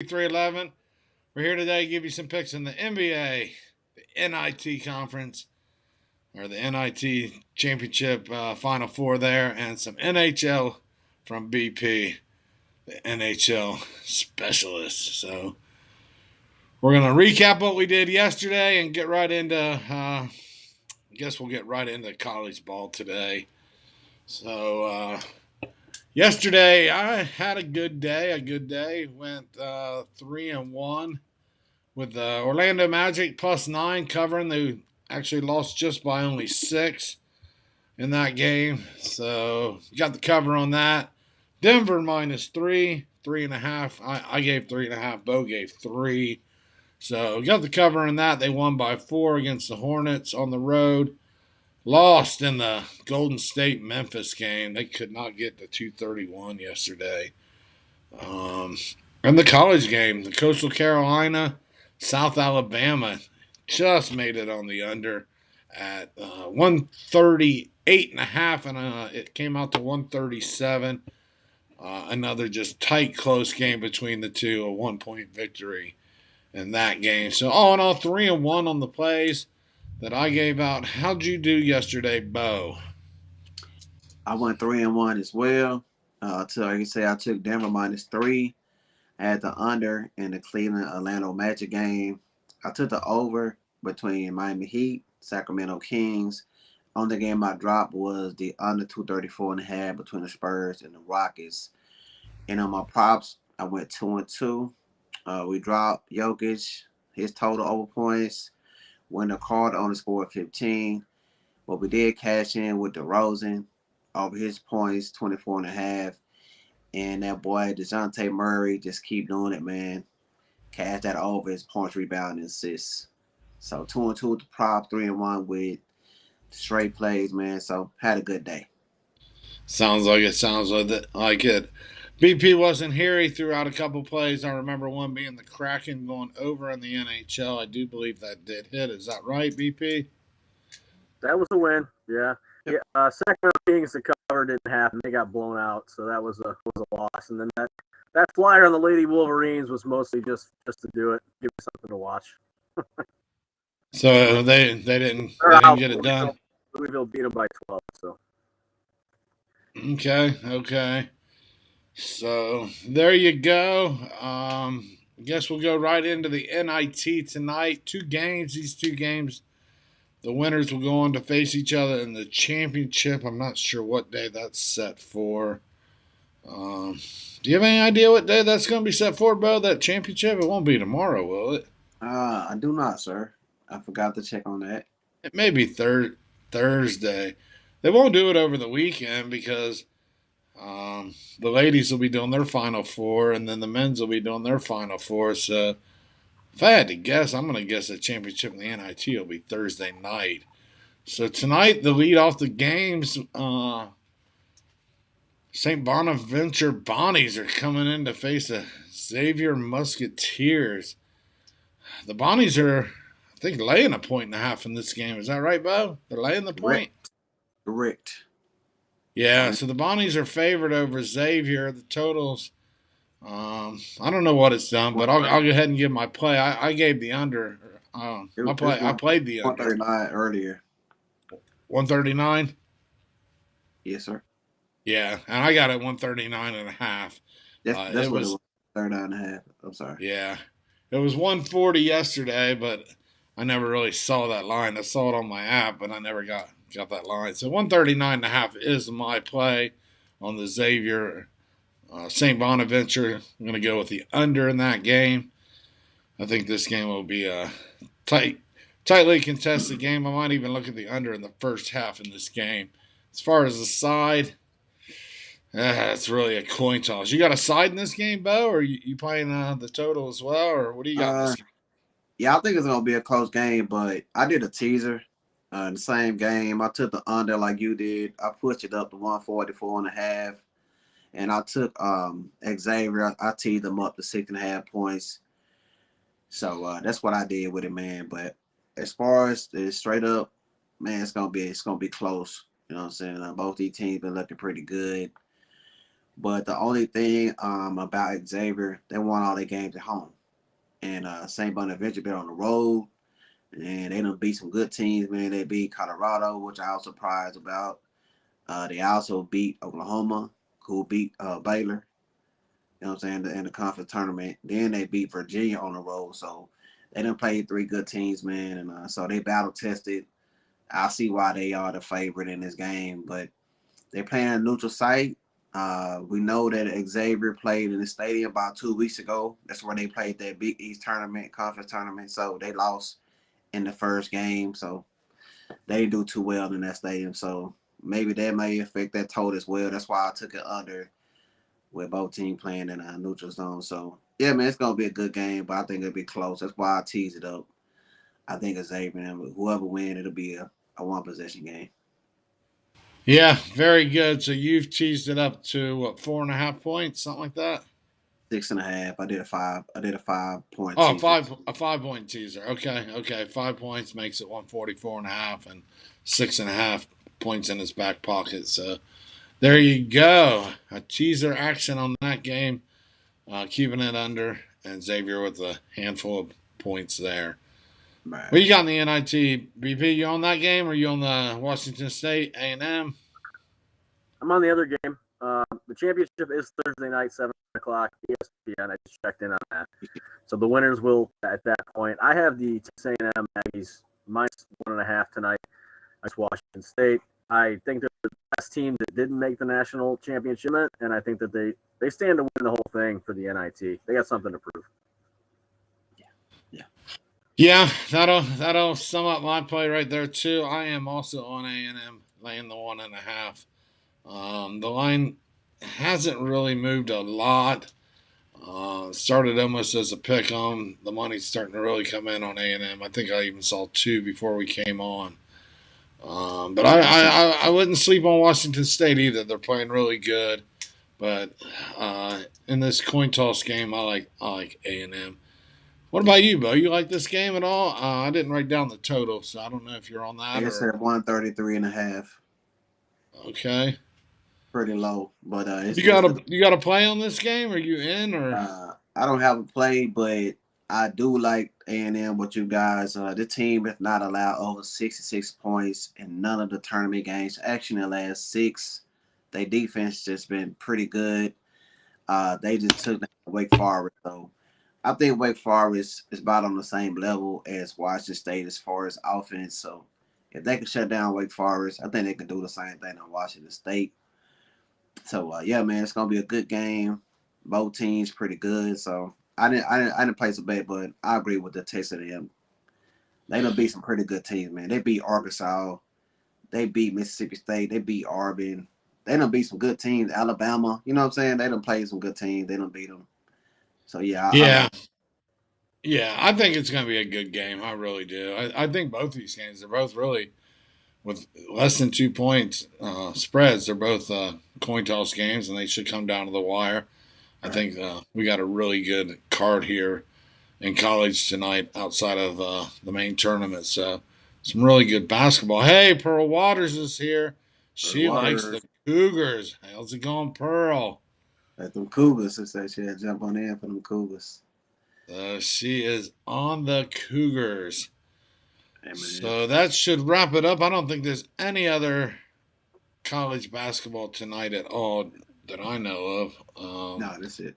BP311. We're here today to give you some picks in the NBA, the NIT conference, or the NIT championship Final Four there, and some NHL from BP, the NHL specialist. So we're going to recap what we did yesterday and get right into, I guess we'll get right into college ball today. So, yesterday I had a good day. Went 3-1 with the Orlando Magic +9 covering. They actually lost just by only 6 in that game. So got the cover on that. Denver -3, 3.5. I gave 3.5. Bo gave 3. So got the cover on that. They won by 4 against the Hornets on the road. Lost in the Golden State Memphis game. They could not get to 231 yesterday. And the college game, the Coastal Carolina, South Alabama just made it on the under at 138.5, and it came out to 137. Another just tight, close game between the two, a 1 point victory in that game. So all in all, 3-1 on the plays that I gave out. How'd you do yesterday, Bo? I went 3-1 as well. Like you say, I took Denver -3. I had the under in the Cleveland Atlanta Magic game. I took the over between Miami Heat, Sacramento Kings. Only game I dropped was the under 234.5 between the Spurs and the Rockets. And on my props, I went 2-2. We dropped Jokic, his total over points. When the card only scored 15. But we did cash in with DeRozan over his points, 24.5. And that boy, DeJounte Murray, just keep doing it, man. Cash that over his points, rebound, and assists. So 2-2 with the prop, 3-1 with straight plays, man. So had a good day. Sounds like it. BP wasn't here. He threw out a couple plays. I remember one being the Kraken going over in the NHL. I do believe that did hit. Is that right, BP? That was a win. Yeah. Yep. Yeah. Sacramento Kings, the cover didn't happen. They got blown out, so that was a loss. And then that flyer on the Lady Wolverines was mostly just to do it, give me something to watch. So they didn't get it done. Louisville beat them by 12. So Okay. So there you go. I guess we'll go right into the NIT tonight. 2 games. These 2 games, the winners will go on to face each other in the championship. I'm not sure what day that's set for. Do you have any idea what day that's going to be set for, Bo? That championship? It won't be tomorrow, will it? I do not, sir. I forgot to check on that. It may be Thursday. They won't do it over the weekend because the ladies will be doing their Final Four, and then the men's will be doing their Final Four. So if I had to guess, I'm going to guess the championship in the NIT will be Thursday night. So tonight, the lead off the games, St. Bonaventure Bonnies are coming in to face the Xavier Musketeers. The Bonnies are, I think, laying a 1.5 in this game. Is that right, Bo? They're laying the point? Correct. Yeah, so the Bonnies are favored over Xavier. The totals, I don't know what it's done, but I'll go ahead and give my play. I gave the under. I played the under. 139 earlier. 139? Yes, sir. Yeah, and I got it 139.5. That's what it was. 39.5. I'm sorry. Yeah, it was 140 yesterday, but I never really saw that line. I saw it on my app, but I never got that line. So 139.5 is my play on the Xavier St. Bonaventure. I'm going to go with the under in that game. I think this game will be a tightly contested game. I might even look at the under in the first half in this game. As far as the side, it's really a coin toss. You got a side in this game, Bo, or you playing the total as well, or what do you got in this game? Yeah, I think it's going to be a close game, but I did a teaser in the same game. I took the under like you did. I pushed it up to 144.5. And I took Xavier. I teed them up to 6.5 points. So that's what I did with it, man. But as far as the straight up, man, it's gonna be close. You know what I'm saying? Both these teams been looking pretty good. But the only thing about Xavier, they won all their games at home. And St. Bonaventure been on the road, and they done beat some good teams, man. They beat Colorado, which I was surprised about. They also beat Oklahoma, who beat Baylor. You know what I'm saying, in the conference tournament. Then they beat Virginia on the road. So they done played three good teams, man. And so they battle tested. I see why they are the favorite in this game, but they're playing a neutral site. We know that Xavier played in the stadium about 2 weeks ago. That's where they played that Big East tournament, conference tournament. So they lost in the first game. So they didn't do too well in that stadium. So maybe that may affect that total as well. That's why I took it under with both teams playing in a neutral zone. So yeah, man, it's gonna be a good game, but I think it'll be close. That's why I tease it up. I think it's Xavier, and whoever wins, it'll be a one possession game. Yeah, very good. So you've teased it up to what, 4.5 points, something like that. 6.5. I did a five. I did a 5 point Oh, teaser. a 5 point teaser. Okay, okay. 5 points makes it 144.5, and 6.5 points in his back pocket. So there you go. A teaser action on that game, keeping it under, and Xavier with a handful of points there. Right. What you got in the NIT? BP, you on that game, or you on the Washington State A&M? I'm on the other game. The championship is Thursday night, 7 o'clock, ESPN. I just checked in on that. So the winners will at that point. I have the Texas A&M Aggies -1.5 tonight against Washington State. I think they're the best team that didn't make the national championship, and I think that they stand to win the whole thing for the NIT. They got something to prove. Yeah, that'll sum up my play right there too. I am also on A&M laying the 1.5. The line hasn't really moved a lot. Started almost as a pick on. The money's starting to really come in on A&M. I think I even saw two before we came on. But I wouldn't sleep on Washington State either. They're playing really good. But in this coin toss game, I like A&M. What about you, Bo? You like this game at all? I didn't write down the total, so I don't know if you're on I that guess or at 133.5. okay. Pretty low, but You it's got the a you got a play on this game? Are you in or? I don't have a play, but I do like A&M with you guys. The team has not allowed over 66 points in none of the tournament games. Actually, in the last six, their defense just been pretty good. They just took down Wake Forest, so I think Wake Forest is about on the same level as Washington State as far as offense. So if they can shut down Wake Forest, I think they can do the same thing on Washington State. So yeah, man, it's gonna be a good game. Both teams pretty good. So I didn't place a bet, but I agree with the Texas A&M. They done beat some pretty good teams, man. They beat Arkansas, they beat Mississippi State, they beat Auburn. They done beat some good teams. Alabama, you know what I'm saying? They done played some good teams. They done beat them. So yeah, I Yeah, like. yeah. I think it's going to be a good game. I really do. I think both these games are both really with less than 2 points spreads. They're both coin toss games, and they should come down to the wire. I Right. think we got a really good card here in college tonight outside of the main tournament. So some really good basketball. Hey, Pearl Waters is here. For She likes the Waters, Cougars. How's it going, Pearl? let them Cougars. It said she had jump on in for them Cougars. She is on the Cougars. Hey man, So that should wrap it up. I don't think there's any other college basketball tonight at all that I know of. no, that's it.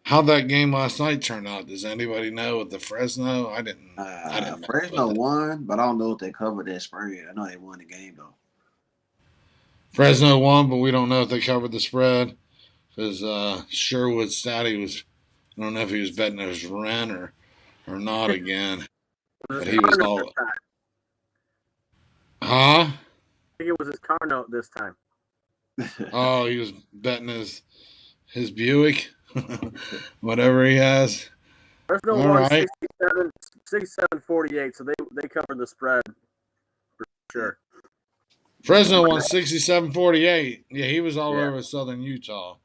How'd that game last night turn out? Does anybody know with the Fresno? I didn't. I didn't mess Fresno with it. won, but I don't know if they covered that spread. I know they won the game though. Fresno won, but we don't know if they covered the spread because Sherwood Statty was. I don't know if he was betting his rent or not again, Was but his he was car note this all, time? huh? I think it was his car note this time. Oh, he was betting his Buick, whatever he has. Fresno All won right. 67-48, so they covered the spread for sure. Fresno won 67-48. Yeah, he was all Yeah. over Southern Utah.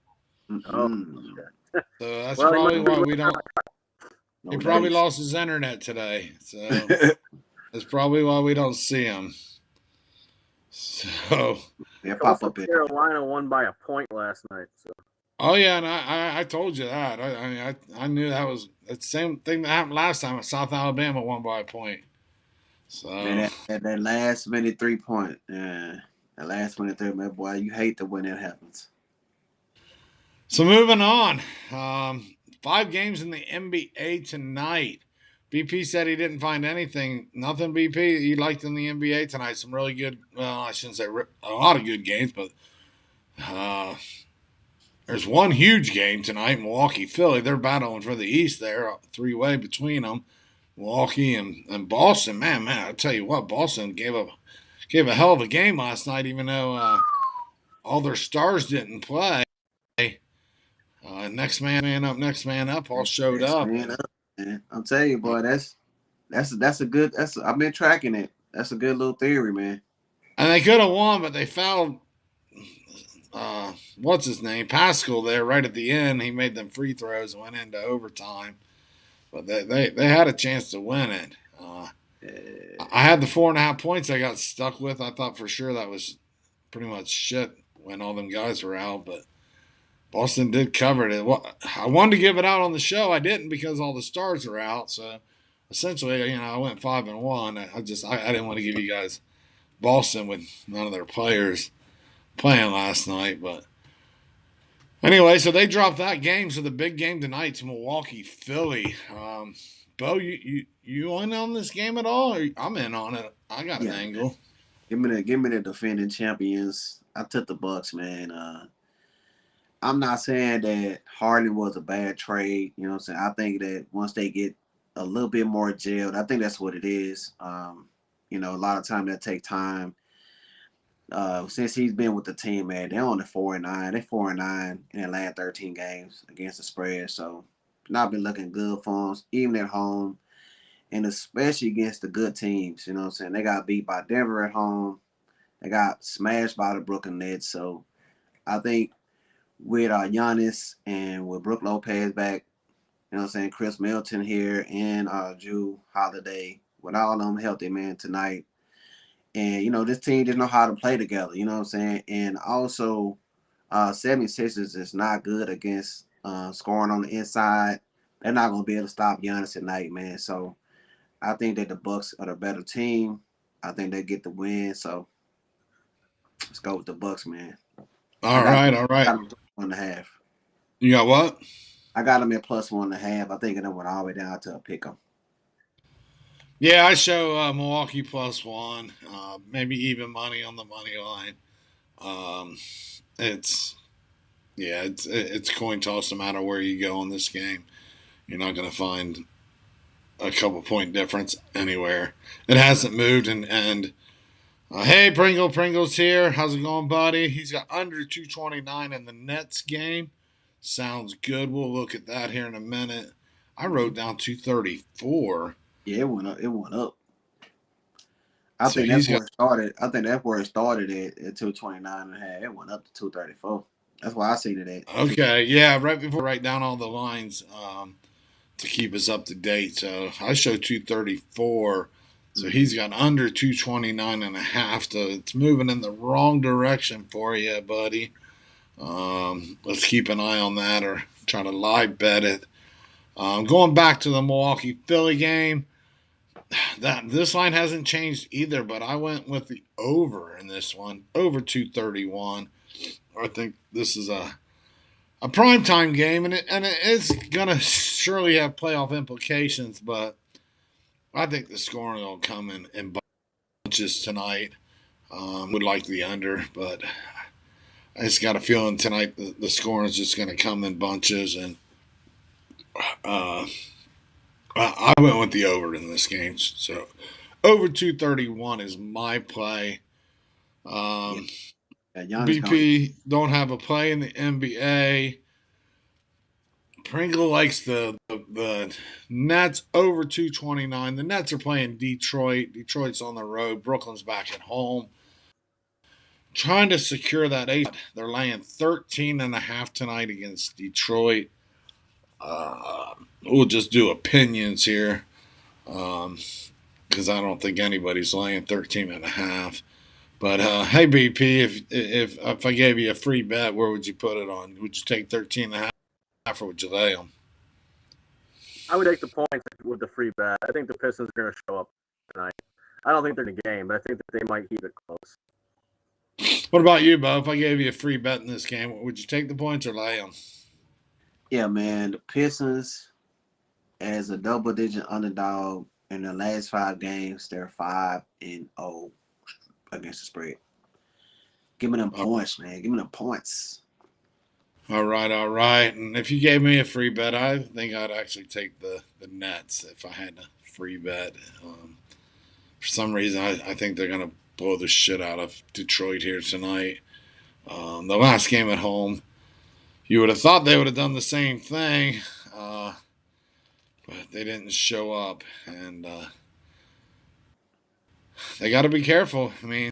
Oh, Mm-mm. okay. So that's Well, he probably must be why we winning. don't. He No probably dates. lost his internet today. So that's probably why we don't see him. So Yeah, pop Coastal up in. Carolina won by a point last night. So Oh yeah, and I told you that. I knew that was the same thing that happened last time. South Alabama won by a point. So Man, that last minute 3 point, that last minute 3 minute, boy, you hate the when that happens. so moving on. 5 games in the NBA tonight. BP said he didn't find anything. Nothing BP he liked in the NBA tonight. Some really good. Well, I shouldn't say a lot of good games, but uh, there's one huge game tonight. Milwaukee, Philly. They're battling for the East there, 3-way between them. Milwaukee and Boston. Man, I tell you what, Boston gave a hell of a game last night, even though all their stars didn't play. Next man up, all showed Next up, man and up, man. I'm telling you, boy, that's a good. I've been tracking it. That's a good little theory, man. they could have won, but they fouled. What's his name? Pascal there right at the end. He made them free throws and went into overtime, but they had a chance to win it. I had the 4.5 points I got stuck with. I thought for sure that was pretty much shit when all them guys were out, but Boston did cover it. I wanted to give it out on the show. I didn't because all the stars are out. So essentially, I went 5-1. I didn't want to give you guys Boston with none of their players playing last night. But anyway, so they dropped that game. So the big game tonight's Milwaukee, Philly. Bo, you in on this game at all? I'm in on it. I got an Yeah, man. angle. Give me the defending champions. I took the Bucks, man. I'm not saying that Harden was a bad trade. You know what I'm saying? I think that once they get a little bit more jailed, I think that's what it is. A lot of time that take time. Since he's been with the team, man, they're on the 4-9. They're 4-9 in the last 13 games against the spread. So not been looking good for them, even at home, and especially against the good teams. You know what I'm saying? They got beat by Denver at home. They got smashed by the Brooklyn Nets. So I think with Giannis and with Brook Lopez back, you know what I'm saying, Chris Middleton here and Drew Holiday, with all of them healthy, man, tonight. And, this team just know how to play together, you know what I'm saying? And also, 76ers is not good against scoring on the inside. They're not going to be able to stop Giannis tonight, man. So I think that the Bucks are the better team. I think they get the win. So let's go with the Bucks, man. I All got right, all right. them at 1.5. You got what? I got them at +1.5. I think it went all the way down to a pick 'em. Yeah, I show Milwaukee +1, maybe even money on the money line. Um, it's it's coin toss no matter where you go in this game. You're not going to find a couple point difference anywhere. It hasn't moved, and hey, Pringle's here. How's it going, buddy? He's got under 229 in the Nets game. Sounds good. We'll look at that here in a minute. I wrote down 234. Yeah, it went up. It went up. I So think that's he's got where it started. I think that's where it started at 229.5. It went up to 234. That's why I seen it at two. okay. Yeah, right before I write down all the lines to keep us up to date. So I show 234. So Mm-hmm. he's got under 229 and a half. So it's moving in the wrong direction for you, buddy. Let's keep an eye on that or try to live bet it. Going back to the Milwaukee Philly game, that this line hasn't changed either, but I went with the over in this one, over 231. I think this is a primetime game, and it's gonna surely have playoff implications. But I think the scoring will come in bunches tonight. Would like the under, but I just got a feeling tonight the scoring is just going to come in bunches, and uh, I went with the over in this game. So over 231 is my play. Yeah, Um, yeah, Giannis gonna. BP don't have a play in the NBA. Pringle likes the Nets over 229. The Nets are playing Detroit. Detroit's on the road. Brooklyn's back at home. Trying to secure that eight. They're laying 13 and a half tonight against Detroit. We'll just do opinions here because I don't think anybody's laying 13 and a half. But hey, BP, if I gave you a free bet, where would you put it on? Would you take 13.5, or would you lay them? I would take the points with the free bet. I think the Pistons are going to show up tonight. I don't think they're in the game, but I think that they might keep it close. What about you, Bo? If I gave you a free bet in this game, would you take the points or lay them? Yeah, man. The Pistons, as a double-digit underdog in the last 5 games, they're 5-0 against the spread. Give me them points, man. Give me them points. All right, all right. And if you gave me a free bet, I think I'd actually take the Nets if I had a free bet. For some reason, I think they're going to blow the shit out of Detroit here tonight. The last game at home, you would have thought they would have done the same thing, but they didn't show up. And they got to be careful. I mean,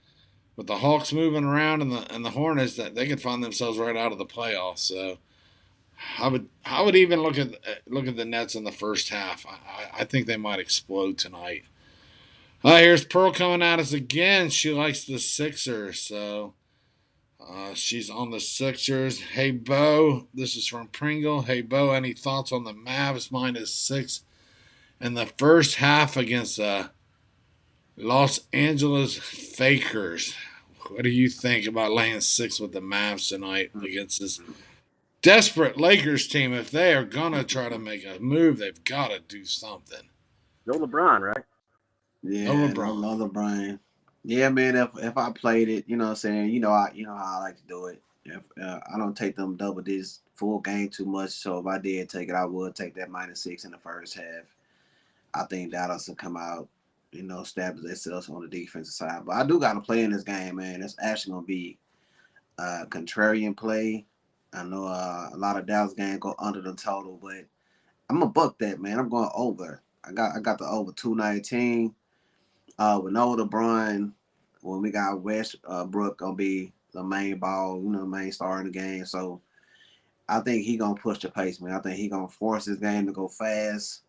with the Hawks moving around and the Hornets, that they could find themselves right out of the playoffs. So I would even look at the Nets in the first half. I think they might explode tonight. Here's Pearl coming at us again. She likes the Sixers, so she's on the Sixers. Hey Bo, this is from Pringle. Hey Bo, any thoughts on the Mavs -6 in the first half against Los Angeles Fakers? What do you think about laying 6 with the Mavs tonight against this desperate Lakers team? If they are gonna try to make a move, they've got to do something. No LeBron, right? No Yeah, no LeBron. love LeBron. Yeah, man. If I played it, you know what I'm saying. You know how I like to do it. If I don't take them double this full game too much, so if I did take it, I would take that -6 in the first half. I think Dallas will come out, establish themselves on the defensive side. But I do got to play in this game, man. It's actually gonna be contrarian play. I know a lot of Dallas games go under the total, but I'm gonna buck that, man. I'm going over. I got the over 219. With no LeBron, when we got Westbrook gonna be the main ball, main star in the game. So I think he gonna push the pace, man. I think he gonna force his game to go fast.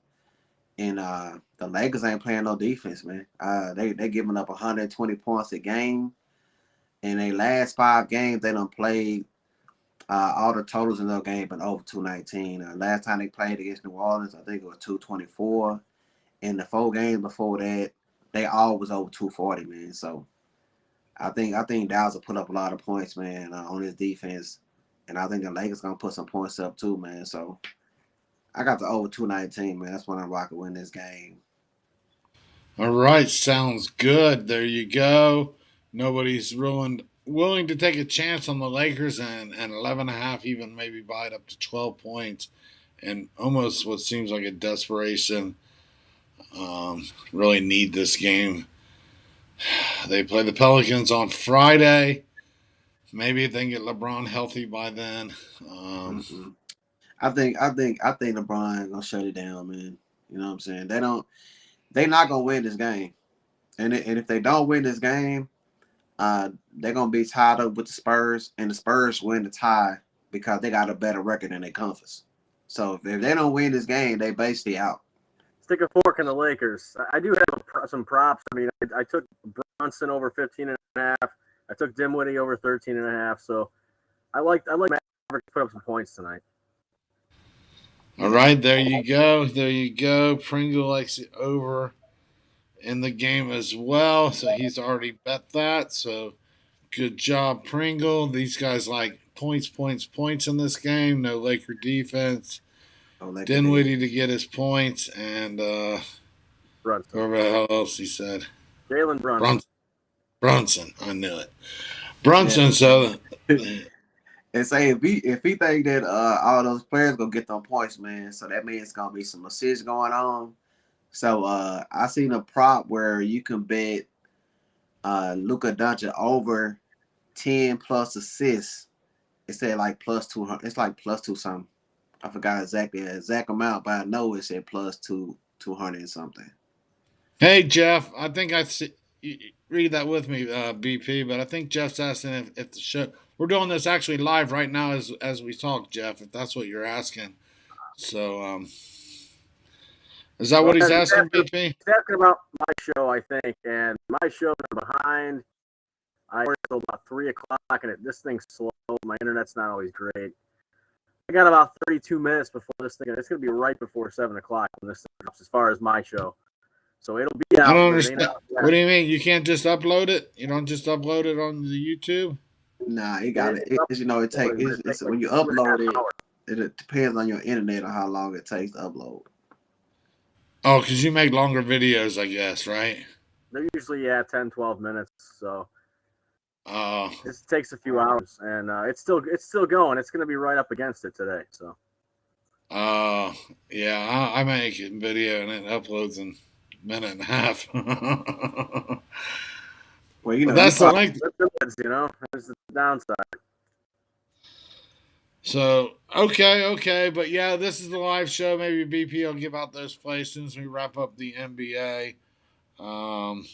And the Lakers ain't playing no defense, man. They giving up 120 points a game. In their last 5 games, they done played all the totals in their game been over 219. Last time they played against New Orleans, I think it was 224. In the 4 games before that, they all was over 240, man. So I think Dallas will put up a lot of points, man, on his defense, and I think the Lakers gonna put some points up too, man. So I got the over 219, man. That's when I'm rocking win this game. All right, sounds good. There you go. Nobody's willing to take a chance on the Lakers, and 11.5, even maybe buy it up to 12 points, and almost what seems like a desperation. Really need this game. They play the Pelicans on Friday. Maybe if they can get LeBron healthy by then. Mm-mm. I think LeBron gonna shut it down, man. You know what I'm saying? They not gonna win this game, and if they don't win this game, they're gonna be tied up with the Spurs, and the Spurs win the tie because they got a better record than their conference. So if they don't win this game, they basically out. Stick a fork in the Lakers. I do have some props. I mean, I took Brunson over 15.5. I took Dimwitty over 13.5. So I like Maverick to put up some points tonight. All right, there you go. There you go. Pringle likes it over in the game as well. So he's already bet that. So good job, Pringle. These guys like points, points, points in this game. No Laker defense. Oh, Laker D. Dinwiddie to get his points, and Brunson. whoever the hell else he said. Jalen Brunson. Brunson. I knew it. Brunson. Yeah. So And say if he think that all those players gonna get them points, man, so that means it's gonna be some assists going on. So I seen a prop where you can bet Luka Doncic over 10 plus assists. It said like plus 200. It's like plus two something. I forgot exactly the exact amount, but I know it said plus 200 and something. hey, Jeff. I think I see, read that with me, BP. But I think Jeff's asking if the show. We're doing this actually live right now as we talk, Jeff. If that's what you're asking. So is that Well, what he's he's asking, asking, BP? he's asking about my show, I think, and my show is behind I work until about 3 o'clock, and this thing's slow. My internet's not always great. I got about 32 minutes before this thing. It's going to be right before 7 o'clock when this thing drops, as far as my show. So it'll be I out. don't But it ain't understand. out yet. What do you mean? You can't just upload it? You don't just upload it on the YouTube? Nah, it got it. It's, it take it's like when you 2.5 upload it. hours. It depends on your internet on how long it takes to upload. Oh, because you make longer videos, I guess, right? They're usually 10, 12 minutes. So Oh, it takes a few hours, and it's still going. It's going to be right up against it today. So yeah. I make a video and it uploads in a minute and a half. Well, you But know, you that's the probably length. that's the downside. So okay, but yeah, this is the live show. Maybe BP will give out those plays as soon as we wrap up the NBA. Um,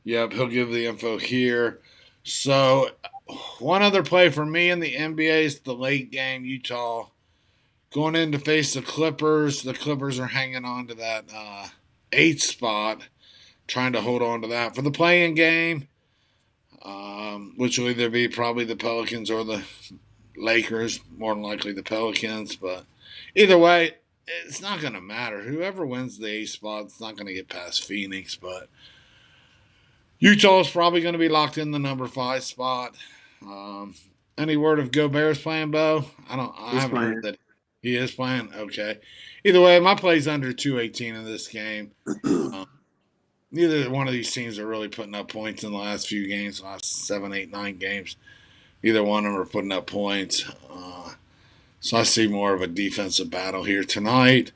yep, he'll give the info here. So one other play for me in the NBA is the late game. Utah going in to face the Clippers. The Clippers are hanging on to that eighth spot, trying to hold on to that for the play-in game, which will either be probably the Pelicans or the Lakers, more than likely the Pelicans. But either way, it's not going to matter. Whoever wins the eighth spot is not going to get past Phoenix. But Utah is probably going to be locked in the number 5 spot. Any word of Gobert's playing, Bo? I is haven't heard playing. that he is playing. Okay. Either way, my play's under 218 in this game. Neither one of these teams are really putting up points in the last few games, last 7, 8, 9 games. Either one of them are putting up points. So I see more of a defensive battle here tonight.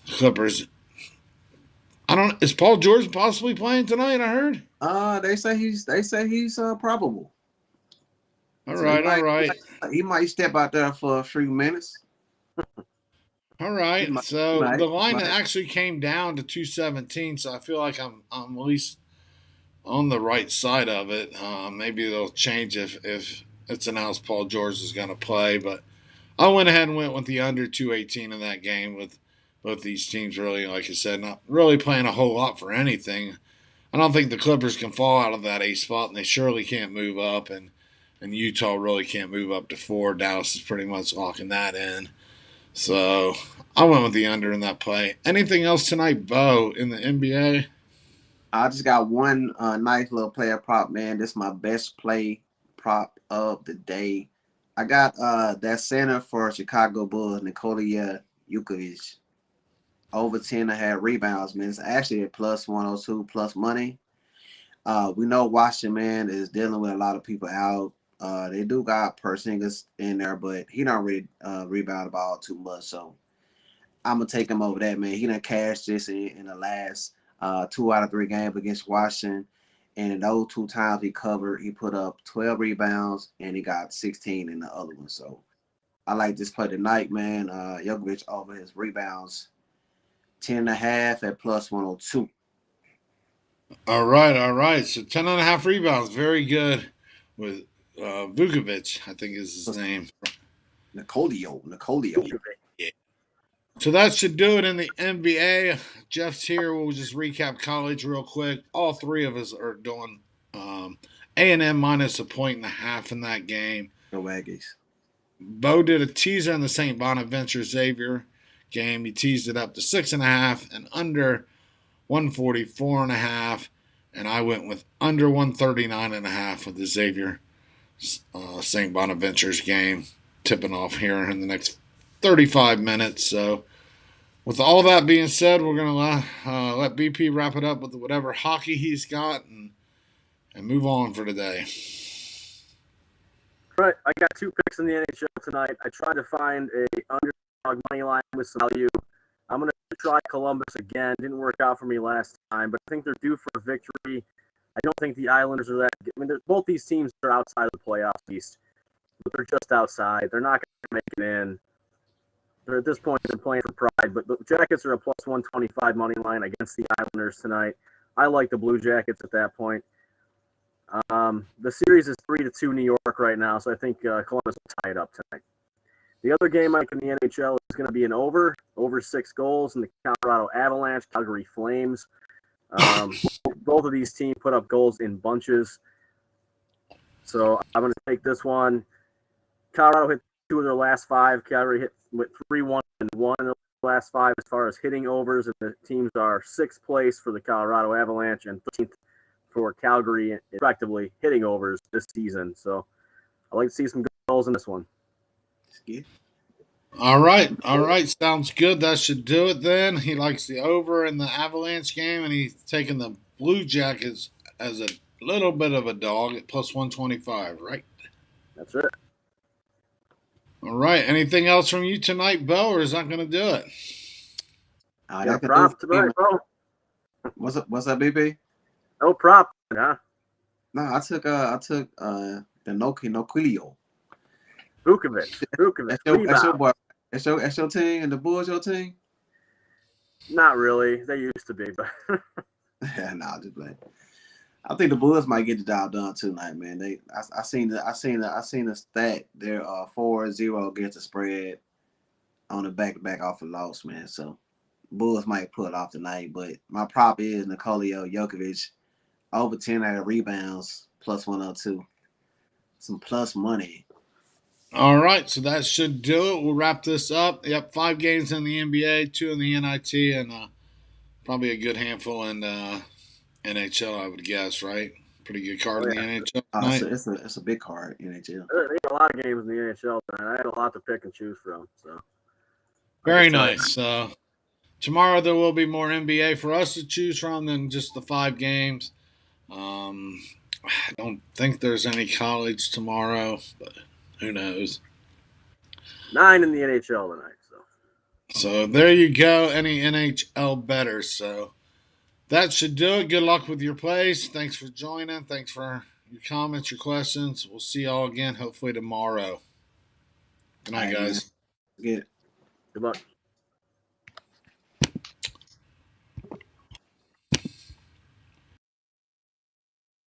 Clippers. I don't. Is Paul George possibly playing tonight? I heard. They say he's probable. All So he right, all might right, he might step out there for a few minutes. all He right. might, he So might, the he line might. actually came down to 217. So I feel like I'm at least on the right side of it. Maybe it'll change if it's announced Paul George is going to play, but I went ahead and went with the under 218 in that game with both these teams really, like I said, not really playing a whole lot for anything. I don't think the Clippers can fall out of that A spot, and they surely can't move up, and Utah really can't move up to 4. Dallas is pretty much locking that in. So I went with the under in that play. Anything else tonight, Bo, in the NBA? I just got one nice little player prop, man. This is my best play prop of the day. I got that center for Chicago Bulls, Nikola Vukovic, over 10.5 rebounds, man. It's actually a plus 102 plus money. We know Washington, man, is dealing with a lot of people out. They do got Porzingis in there, but he don't really rebound the ball too much. So I'm gonna take him over that, man. He done cashed this in the last 2 out of 3 games against Washington. And in those 2 times he covered, he put up 12 rebounds and he got 16 in the other one. So I like this play tonight, man. Vukovic over his rebounds, 10.5 at plus 102. All right, all right. So 10.5 rebounds. Very good with Vukovic, I think is his name. Nicolio. Yeah. So that should do it in the NBA. Jeff's here. We'll just recap college real quick. All 3 of us are doing A&M minus 1.5 in that game. Go Aggies. Bo did a teaser in the St. Bonaventure Xavier game. He teased it up to 6.5 and under 144.5. And I went with under 139.5 with the Xavier St. Bonaventure's game tipping off here in the next 35 minutes. So, with all that being said, we're going to let BP wrap it up with whatever hockey he's got and move on for today. All right, I got 2 picks in the NHL tonight. I tried to find a underdog money line with some value. I'm going to try Columbus again. Didn't work out for me last time, but I think they're due for a victory. I don't think the Islanders are that. I mean, both these teams are outside of the playoffs East, but they're just outside. They're not going to make it in. They're at this point they're playing for pride. But the Jackets are a plus 125 money line against the Islanders tonight. I like the Blue Jackets at that point. The series is 3-2 New York right now, so I think Columbus will tie it up tonight. The other game I like in the NHL is going to be an over 6 goals in the Colorado Avalanche, Calgary Flames. Both of these teams put up goals in bunches. So I'm going to take this one. Colorado hit 2 of their last 5. Calgary hit with 3-1 and 1 in the last 5 as far as hitting overs. And the teams are 6th place for the Colorado Avalanche and 13th for Calgary, respectively, hitting overs this season. So I'd like to see some goals in this one. All right. Sounds good. That should do it then. He likes the over in the Avalanche game, and he's taking the Blue Jackets as a little bit of a dog at plus 125, right? That's it. All right. Anything else from you tonight, Bo, or is that going to do it? Yeah, prop tonight, bro. What's up, BP? No prop, huh? No, I took the Noquilio. Vukovic. That's your boy. That's your team, and the Bulls your team? Not really. They used to be, but nah, just playing. I think the Bulls might get the job done tonight, man. I seen the stat. They're 4-0 against the spread on the back off a loss, man. So Bulls might pull it off tonight, but my prop is Nikolai Jokic over 10 out of rebounds plus 102. Some plus money. All right, so that should do it. We'll wrap this up. Yep, 5 games in the NBA, 2 in the NIT, and probably a good handful in NHL, I would guess, right? Pretty good card in the NHL tonight. It's a big card, NHL. There's a lot of games in the NHL tonight. I had a lot to pick and choose from. So very nice. Tomorrow there will be more NBA for us to choose from than just the 5 games. I don't think there's any college tomorrow, but who knows? 9 in the NHL tonight. So there you go. Any NHL bettors. So that should do it. Good luck with your plays. Thanks for joining. Thanks for your comments, your questions. We'll see y'all again hopefully tomorrow. Good night, guys. Good luck.